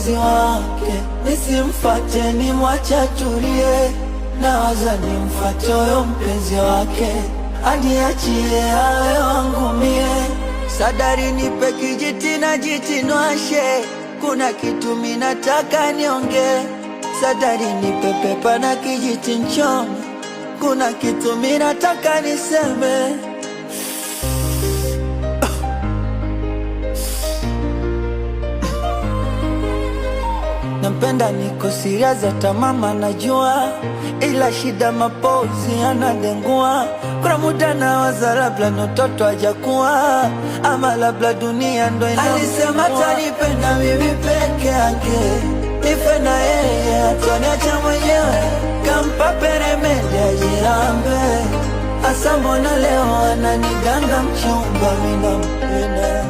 mpenzi wake, nisimfate nimwache atulie, nawaza nimfate huyo mpenzi wake, aniachie awe wangu mie. Sadari nipe kijiti na jiti nwashe, kuna kitu minataka nionge. Sadari nipe pepa na kijiti nchome, kuna kitu minataka niseme. Nampenda niko serious hata mama najua, ila shida mapozi anadengua. Kuna muda nawaza labda ni mtoto hajakuwa, ama labda dunia ndo ina. Alisema atanipenda mimi peke yake, nife na yeye ataniacha mwenyewe, kampa peremende ajirambe. Asa mbona leo ananiganga mchumba, mimi nampenda.